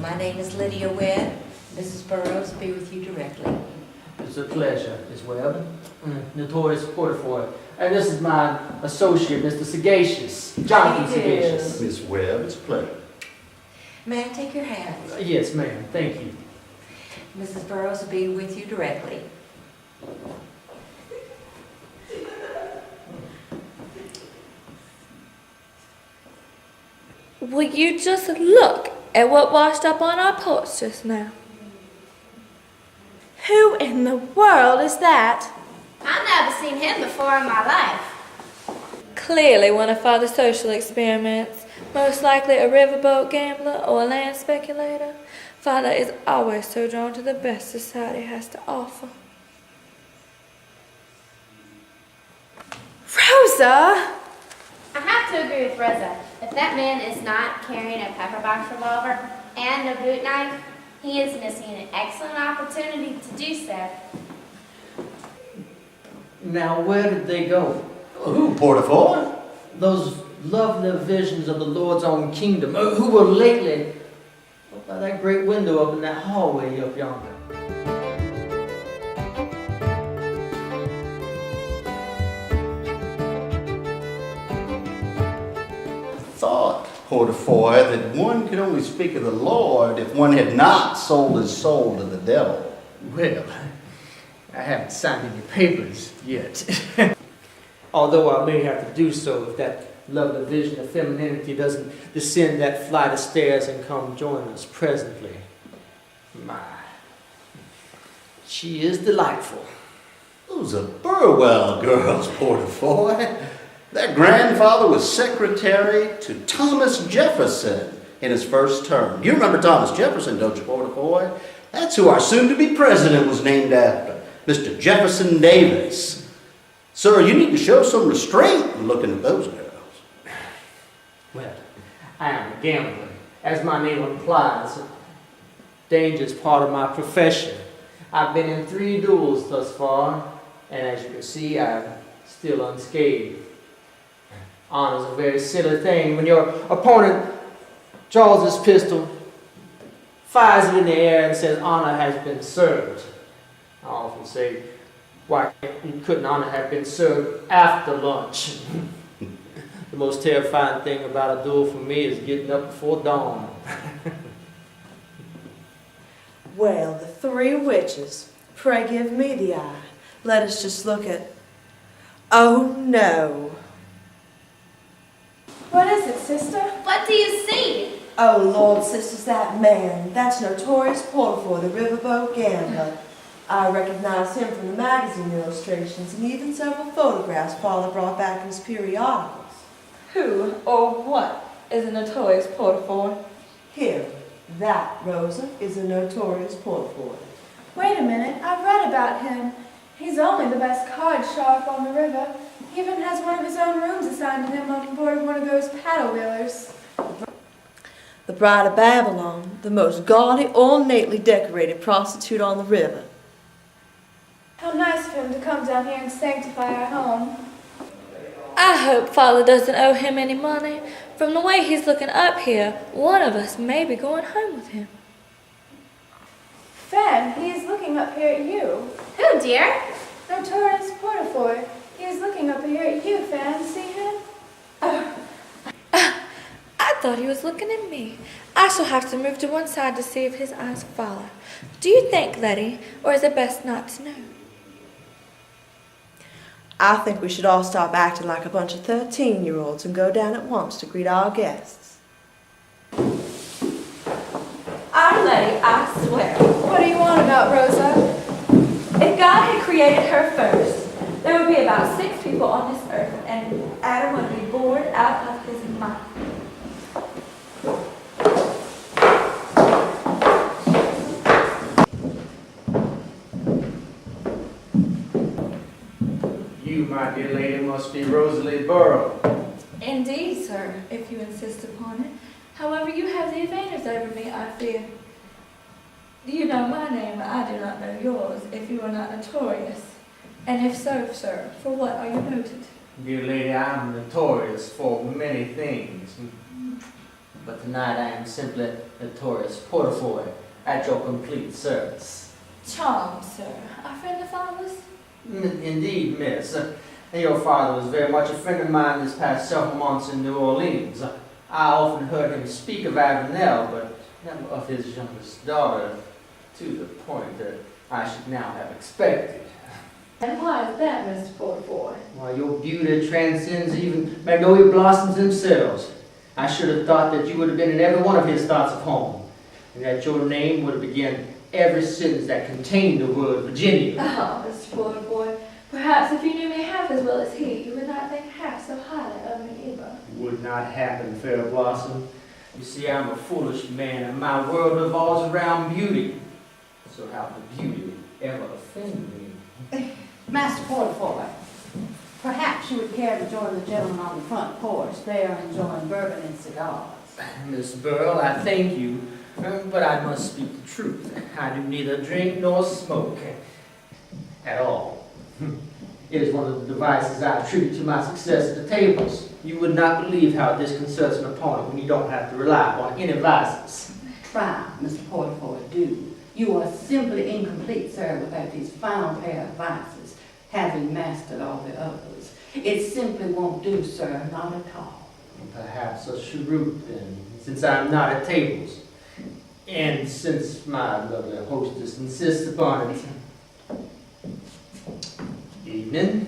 My name is Lydia Webb. Mrs. Burrows will be with you directly. It's a pleasure, Miss Webb. Notorious Portefoy. And this is my associate, Mr. Sagacious, Jonathan Sagacious. Miss Webb, it's a pleasure. May I take your hands? Yes, ma'am. Thank you. Mrs. Burrows will be with you directly. Will you just look at what washed up on our porch just now? Who in the world is that? I've never seen him before in my life. Clearly one of Father's social experiments. Most likely a riverboat gambler or a land speculator. Father is always so drawn to the best society has to offer. Rosa! I have to agree with Rosa. If that man is not carrying a pepperbox revolver and a boot knife, he is missing an excellent opportunity to do so. Now, where did they go? Who, Portefoy? Those lovely visions of the Lord's own kingdom, who were lately up by that great window up in that hallway up yonder. Thought, Portefoy, that one could only speak of the Lord if one had not sold his soul to the devil. Well, I haven't signed any papers yet. Although I may have to do so if that lovely vision of femininity doesn't descend that flight of stairs and come join us presently. My, she is delightful. Those are Burwell girls, Portefoy. Their grandfather was secretary to Thomas Jefferson in his first term. You remember Thomas Jefferson, don't you, Portefoy? That's who our soon-to-be president was named after, Mr. Jefferson Davis. Sir, you need to show some restraint in looking at those girls. Well, I am a gambler. As my name implies, danger is part of my profession. I've been in 3 duels thus far, and as you can see, I'm still unscathed. Honor's a very silly thing. When your opponent draws his pistol, fires it in the air, and says, "Honor has been served." I often say, why couldn't honor have been served after lunch? The most terrifying thing about a duel for me is getting up before dawn. Well, the 3 witches, pray give me the eye. Let us just look at... Oh, no. What is it, sister? What do you see? Oh, Lord, sisters, that man. That's Notorious Portefoy, the riverboat gambler. I recognize him from the magazine illustrations and even several photographs Father brought back in his periodicals. Who or what is a notorious Portefoy? Here, that, Rosa, is a Notorious Portefoy. Wait a minute, I've read about him. He's only the best card sharp on the river. He even has one of his own rooms assigned to him on board one of those paddle wheelers. The Bride of Babylon, the most gaudy, ornately decorated prostitute on the river. How nice of him to come down here and sanctify our home. I hope Father doesn't owe him any money. From the way he's looking up here, one of us may be going home with him. Fan, he is looking up here at you. Who, dear? Notorious Portefoy. He is looking up here at you, Fan. See him? I thought he was looking at me. I shall have to move to one side to see if his eyes follow. Do you think, Letty, or is it best not to know? I think we should all stop acting like a bunch of 13-year-olds and go down at once to greet our guests. Our Letty, I swear. What do you want about Rosa? If God had created her first, there would be about 6 people on this earth, and Adam would be bored out of his mind. You, my dear lady, must be Rosalie Burrow. Indeed, sir, if you insist upon it. However, you have the advantage over me, I fear. You know my name, but I do not know yours, if you are not notorious. And if so, sir, for what are you noted? Dear lady, I'm notorious for many things. But tonight I am simply Notorious Portefoy at your complete service. Charmed, sir. A friend of ours? Indeed, miss. And your father was very much a friend of mine this past several months in New Orleans. I often heard him speak of Avenel, but never of his youngest daughter, to the point that I should now have expected. And why is that, Mr. Portefoy? Why, your beauty transcends even magnolia blossoms themselves. I should have thought that you would have been in every one of his thoughts of home, and that your name would have begun every sentence that contained the word Virginia. Oh, Mr. Portefoy, perhaps if you knew me half as well as he, you would not think half so highly of me either. Would not happen, Fair Blossom. You see, I'm a foolish man, and my world revolves around beauty. So how could beauty ever offend me? Master Portefoy, perhaps you would care to join the gentlemen on the front porch. They are enjoying bourbon and cigars. Miss Burwell, I thank you, but I must speak the truth. I do neither drink nor smoke at all. It is one of the devices I attribute to my success at the tables. You would not believe how it disconcerts an opponent when you don't have to rely on any vices. Try, Mr. Portefoy, do. You are simply incomplete, sir, without these final pair of vices, having mastered all the others. It simply won't do, sir, not at all. Perhaps a cheroot, then, since I'm not at tables. And since my lovely hostess insists upon it. Evening.